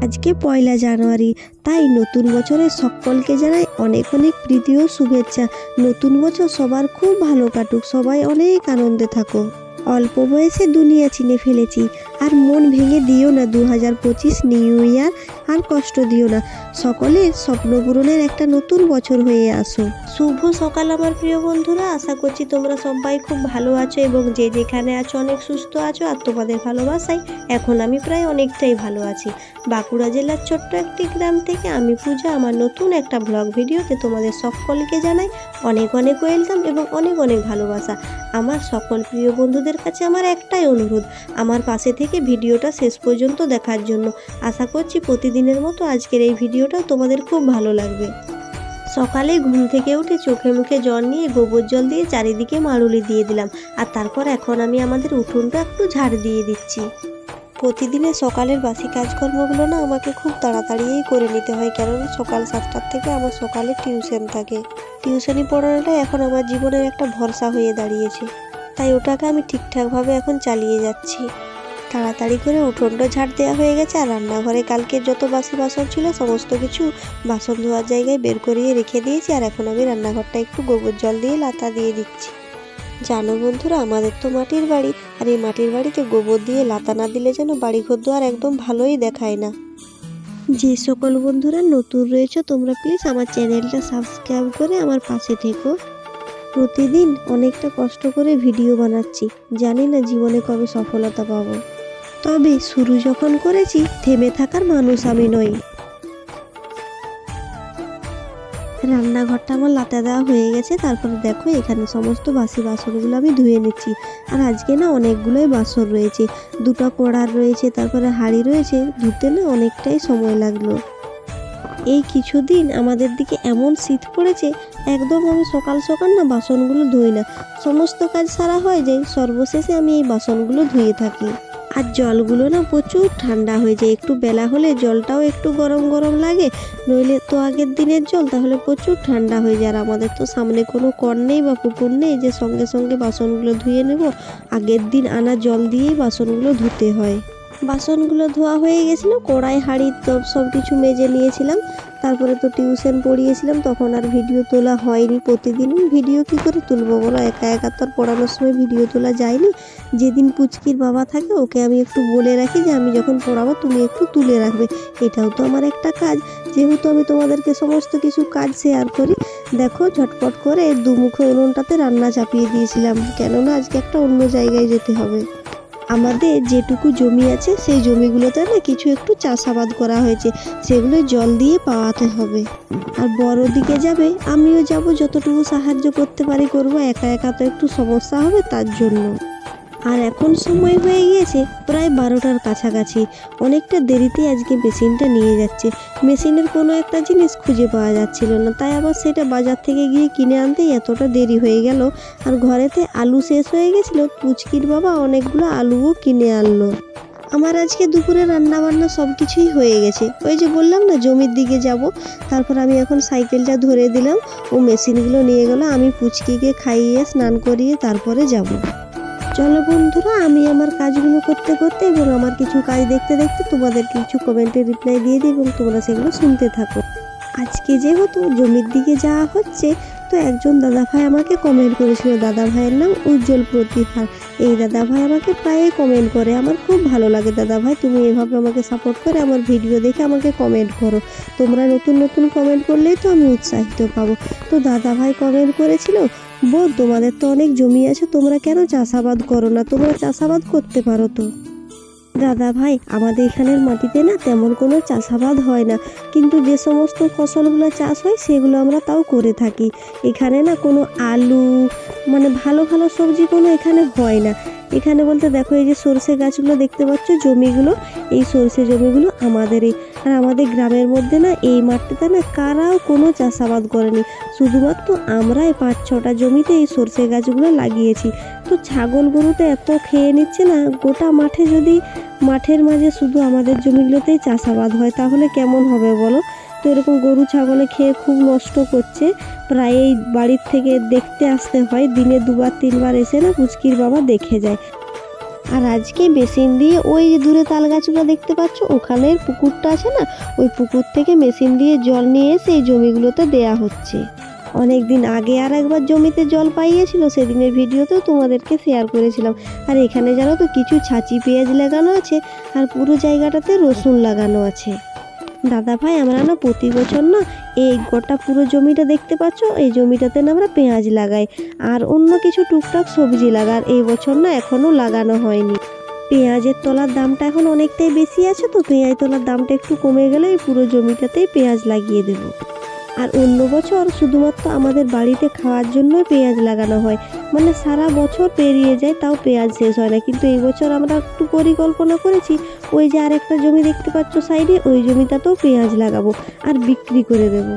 আজকে 1লা জানুয়ারি, তাই নতুন বছরের সকলকে জানাই অনেক অনেক প্রীতি ও শুভেচ্ছা। নতুন বছর সবার খুব ভালো কাটুক, সবাই অনেক আনন্দে থাকো। অল্প বয়সে দুনিয়া চিনে ফেলেছি, আর মন ভেঙে দিও না। 2025 নিউ ইয়ার, আর কষ্ট দিও না। সকলের স্বপ্ন পূরণের একটা নতুন বছর হয়ে আসো। শুভ সকাল আমার প্রিয় বন্ধুরা, আশা করছি তোমরা সবাই খুব ভালো আছো এবং যে যেখানে আছো অনেক সুস্থ আছো। আর তোমাদের ভালোবাসায় এখন আমি প্রায় অনেকটাই ভালো আছি। বাঁকুড়া জেলার ছোট্ট একটি গ্রাম থেকে আমি পূজা আমার নতুন একটা ব্লগ ভিডিওতে তোমাদের সকলকে জানাই অনেক অনেক ওয়েলকাম এবং অনেক অনেক ভালোবাসা। আমার সকল প্রিয় বন্ধুদের কাছে আমার একটাই অনুরোধ, আমার পাশে থেকে ভিডিওটা শেষ পর্যন্ত দেখার জন্য। আশা করছি প্রতিদিনের মতো আজকের এই ভিডিওটাও তোমাদের খুব ভালো লাগবে। সকালে ঘুম থেকে উঠে চোখে মুখে জল নিয়ে গোবর জল দিয়ে চারিদিকে মাড়ুলি দিয়ে দিলাম। আর তারপর এখন আমি আমাদের উঠোনটা একটু ঝাড় দিয়ে দিচ্ছি। প্রতিদিনের সকালের বাসি কাজকর্মগুলো না আমাকে খুব তাড়াতাড়িই করে নিতে হয়, কেননা সকাল 7টার থেকে আমার সকালে টিউশন থাকে। টিউশনি পড়ানোটা এখন আমার জীবনের একটা ভরসা হয়ে দাঁড়িয়েছে, তাই ওটাকে আমি ঠিকঠাকভাবে এখন চালিয়ে যাচ্ছি। তাড়াতাড়ি করে উঠোনটা ঝাড় দেওয়া হয়ে গেছে, আর রান্নাঘরে কালকে যত বাসি বাসন ছিল সমস্ত কিছু বাসন ধোয়ার জায়গায় বের করিয়ে রেখে দিয়েছি। আর এখন আমি রান্নাঘরটা একটু গোবর জল দিয়ে লাতা দিয়ে দিচ্ছি। জানো বন্ধুরা, আমাদের তো মাটির বাড়ি, আর এই মাটির বাড়িতে গোবর দিয়ে লাতা না দিলে যেন বাড়িঘর দুয়ার একদম ভালোই দেখায় না। যে সকল বন্ধুরা নতুন রয়েছে তোমরা প্লিজ আমার চ্যানেলটা সাবস্ক্রাইব করে আমার পাশে থেকো। প্রতিদিন অনেকটা কষ্ট করে ভিডিও বানাচ্ছি, জানি না জীবনে কবে সফলতা পাবো, তবে শুরু যখন করেছি থেমে থাকার মানুষ আমি নই। রান্নাঘরটা আমার লাতা দেওয়া হয়ে গেছে। তারপরে দেখো এখানে সমস্ত বাসি বাসনগুলো আমি ধুয়ে নিচ্ছি। আর আজকে না অনেকগুলোই বাসন রয়েছে, 2টা কড়ার রয়েছে, তারপরে হাঁড়ি রয়েছে। ধুতে না অনেকটাই সময় লাগলো। এই কিছুদিন আমাদের দিকে এমন শীত পড়েছে, একদম আমি সকাল সকাল না বাসনগুলো ধুই না। সমস্ত কাজ সারা হয়ে যায়, সর্বশেষে আমি এই বাসনগুলো ধুয়ে থাকি। আর জলগুলো না প্রচুর ঠান্ডা হয়ে যায়, একটু বেলা হলে জলটাও একটু গরম গরম লাগে, নইলে তো আগের দিনের জল তাহলে প্রচুর ঠান্ডা হয়ে যায়। আর আমাদের তো সামনে কোনো কল নেই বা পুকুর নেই যে সঙ্গে সঙ্গে বাসনগুলো ধুয়ে নেব, আগের দিন আনা জল দিয়েই বাসনগুলো ধুতে হয়। বাসনগুলো ধোয়া হয়ে গেছিলো, কড়াই হাঁড়ি সব কিছু মেজে নিয়েছিলাম। তারপরে তো টিউশন পড়িয়েছিলাম, তখন আর ভিডিও তোলা হয়নি। প্রতিদিন ভিডিও কি করে তুলবো বলো, একা একা তো আর পড়ানোর সময় ভিডিও তোলা যায়নি। যেদিন পুচকির বাবা থাকে ওকে আমি একটু বলে রাখি যে আমি যখন পড়াবো তুমি একটু তুলে রাখবে, এটাও তো আমার একটা কাজ। যেহেতু আমি তোমাদেরকে সমস্ত কিছু কাজ শেয়ার করি। দেখো ঝটপট করে দুমুখো উনুনটাতে রান্না চাপিয়ে দিয়েছিলাম, কেননা আজকে একটা অন্য জায়গায় যেতে হবে। আমাদের যেটুকু জমি আছে সেই জমিগুলোতে না কিছু একটু চাষাবাদ করা হয়েছে, সেগুলো জল দিয়ে পাওয়াতে হবে। আর বড় দিকে যাবে, আমিও যাব, যতটুকু সাহায্য করতে পারি করব। একা একা তো একটু সমস্যা হবে, তার জন্য। আর এখন সময় হয়ে গিয়েছে প্রায় 12টার কাছাকাছি। অনেকটা দেরিতে আজকে মেশিনটা নিয়ে যাচ্ছে। মেশিনের কোনো একটা জিনিস খুঁজে পাওয়া যাচ্ছিল না, তাই আবার সেটা বাজার থেকে গিয়ে কিনে আনতেই এতটা দেরি হয়ে গেল। আর ঘরেতে আলু শেষ হয়ে গেছিলো, পুচকির বাবা অনেকগুলো আলুও কিনে আনলো। আমার আজকে দুপুরে রান্না বান্না সব কিছুই হয়ে গেছে। ওই যে বললাম না জমির দিকে যাব, তারপর আমি এখন সাইকেলটা ধরে দিলাম, ও মেশিনগুলো নিয়ে গেল। আমি পুচকিকে খাইয়ে স্নান করিয়ে তারপরে যাব। চলো বন্ধুরা, আমি আমার কাজগুলো করতে করতে এবং আমার কিছু কাজ দেখতে দেখতে তোমাদের কিছু কমেন্টে রিপ্লাই দিয়ে দিই এবং তোমরা সেগুলো শুনতে থাকো। আজকে যেহেতু জমির দিকে যাওয়া হচ্ছে, তো একজন দাদাভাই আমাকে কমেন্ট করেছিল, দাদাভাইয়ের নাম উজ্জ্বল প্রতিহার। এই দাদাভাই আমাকে প্রায়ই কমেন্ট করে, আমার খুব ভালো লাগে দাদাভাই, তুমি এভাবে আমাকে সাপোর্ট করে আমার ভিডিও দেখে আমাকে কমেন্ট করো। তোমরা নতুন নতুন কমেন্ট করলেই তো আমি উৎসাহিত পাবো। তো দাদাভাই কমেন্ট করেছিল, বোন তোমাদের তো অনেক জমি আছে, তোমরা কেন চাষাবাদ করো না? তোমরা চাষাবাদ করতে পারো তো। দাদা ভাই, আমাদের এখানের মাটিতে না তেমন কোনো চাষাবাদ হয় না, কিন্তু যে সমস্ত ফসলগুলো চাষ হয় সেগুলো আমরা তাও করে থাকি। এখানে না কোনো আলু মানে ভালো ভালো সবজি কোনো এখানে হয় না। এখানে বলতে দেখো এই যে সরষে গাছগুলো দেখতে পাচ্ছ, জমিগুলো, এই সরষে জমিগুলো আমাদেরই। আর আমাদের গ্রামের মধ্যে না এই মাঠটাতে না কারাও কোনো চাষাবাদ করেনি, শুধুমাত্র আমরাই 5-6টা জমিতে এই সরষে গাছগুলো লাগিয়েছি। তো ছাগল গরুটা এত খেয়ে নিচ্ছে না গোটা মাঠে, যদি মাঠের মাঝে শুধু আমাদের জমিগুলোতেই চাষাবাদ হয় তাহলে কেমন হবে বলো। তো এরকম গরু ছাগলে খেয়ে খুব নষ্ট করছে, প্রায় এই বাড়ির থেকে দেখতে আসতে হয়, দিনে 2-3 বার এসে না পুচকির বাবা দেখে যায়। আর আজকে মেশিন দিয়ে ওই যে দূরে তাল গাছগুলো দেখতে পাচ্ছ, ওখানের পুকুরটা আছে না, ওই পুকুর থেকে মেশিন দিয়ে জল নিয়ে এসে এই জমিগুলোতে দেয়া হচ্ছে। অনেক দিন আগে আর একবার জমিতে জল পাইয়েছিল, সেদিনের ভিডিওতেও তোমাদেরকে শেয়ার করেছিলাম। আর এখানে জানো তো কিছু ছাঁচি পেঁয়াজ লাগানো আছে, আর পুরো জায়গাটাতে রসুন লাগানো আছে। দাদা ভাই আমরা না প্রতি বছর না এই গোটা পুরো জমিটা দেখতে পাচ্ছ, এই জমিটাতে না আমরা পেঁয়াজ লাগাই আর অন্য কিছু টুকটাক সবজি লাগাই। এই বছর না এখনো লাগানো হয়নি। পেঁয়াজের তলার দামটা এখন অনেকটাই বেশি আছে, তো পেঁয়াজ তলার দামটা একটু কমে গেলে এই পুরো জমিটাতেই পেঁয়াজ লাগিয়ে দেব। আর অন্য বছর শুধুমাত্র আমাদের বাড়িতে খাওয়ার জন্যই পেঁয়াজ লাগানো হয়, মানে সারা বছর পেরিয়ে যায় তাও পেঁয়াজ শেষ হয় না। কিন্তু এই বছর আমরা একটু পরিকল্পনা করেছি, ওই যে আর একটা জমি দেখতে পাচ্ছ সাইডে, ওই জমিটাতেও পেঁয়াজ লাগাবো আর বিক্রি করে দেব,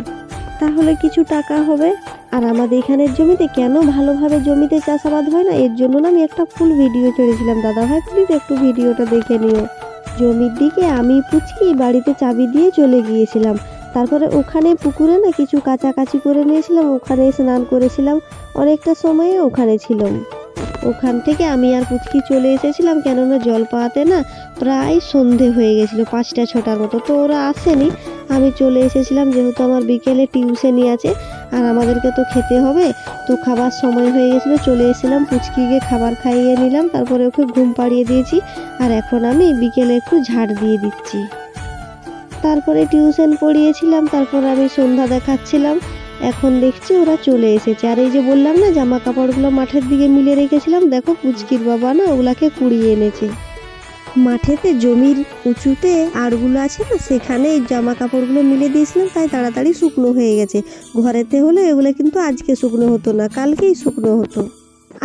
তাহলে কিছু টাকা হবে। আর আমাদের এখানের জমিতে কেন ভালোভাবে জমিতে চাষাবাদ হয় না, এর জন্য না আমি একটা ফুল ভিডিও ছেড়েছিলাম। দাদা ভাই প্লিজ একটু ভিডিওটা দেখে নিও। জমির দিকে আমি পুচকি বাড়িতে চাবি দিয়ে চলে গিয়েছিলাম, তারপরে ওখানে পুকুরে না কিছু কাচাকাচি করে নিয়েছিলাম, ওখানে স্নান করেছিলাম, অনেকটা সময়ে ওখানে ছিলাম। ওখান থেকে আমি আর পুচকি চলে এসেছিলাম, কেননা জল পাওয়াতে না প্রায় সন্ধে হয়ে গেছিলো, 5টা 6টার মতো। তো ওরা আসেনি, আমি চলে এসেছিলাম, যেহেতু আমার বিকেলে টিউশনি আছে আর আমাদেরকে তো খেতে হবে। তো খাবার সময় হয়ে গেছিলো, চলে এসেছিলাম, পুচকিকে খাবার খাইয়ে নিলাম, তারপরে ওকে ঘুম পাড়িয়ে দিয়েছি। আর এখন আমি বিকেলে একটু ঝাড় দিয়ে দিচ্ছি। তারপরে টিউশন পড়িয়েছিলাম, তারপর আমি সন্ধ্যা দেখাচ্ছিলাম। এখন দেখছি ওরা চলে এসেছে। আর এই যে বললাম না জামা কাপড়গুলো মাঠের দিকে মিলে রেখেছিলাম, দেখো পুচকির বাবা না ওগুলাকে কুড়িয়ে এনেছে। মাঠেতে জমির উঁচুতে আড়গুলো আছে না, সেখানে এই জামা কাপড়গুলো মিলে দিয়েছিলাম, তাই তাড়াতাড়ি শুকনো হয়ে গেছে। ঘরেতে হলে এগুলো কিন্তু আজকে শুকনো হতো না, কালকেই শুকনো হতো।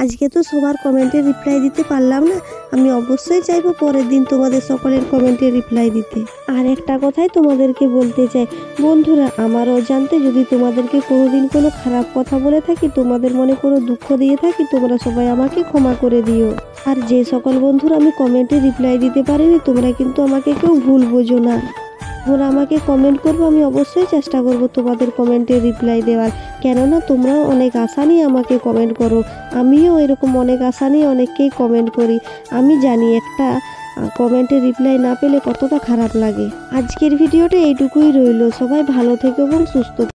আজকে তো সবার কমেন্টে রিপ্লাই দিতে পারলাম না, আমি অবশ্যই চাইবো পরের দিন তোমাদের সকলের কমেন্টে রিপ্লাই দিতে। আর একটা কথাই তোমাদেরকে বলতে চাই বন্ধুরা, আমার অজান্তে যদি তোমাদেরকে কোনোদিন কোনো খারাপ কথা বলে থাকি, তোমাদের মনে কোনো দুঃখ দিয়ে থাকি, তোমরা সবাই আমাকে ক্ষমা করে দিও। আর যে সকল বন্ধুরা আমি কমেন্টে রিপ্লাই দিতে পারিনি, তোমরা কিন্তু আমাকে কেউ ভুল বোঝো না। তোমরা আমাকে কমেন্ট করবো, আমি অবশ্যই চেষ্টা করব তোমাদের কমেন্টে রিপ্লাই দেওয়ার, কেননা তোমরাও অনেক আশা নিয়ে আমাকে কমেন্ট করো, আমিও এরকম অনেক আশা নিয়ে অনেককেই কমেন্ট করি। আমি জানি একটা কমেন্টে রিপ্লাই না পেলে কতটা খারাপ লাগে। আজকের ভিডিওটা এইটুকুই রইলো, সবাই ভালো থেকো এবং সুস্থ থেকো।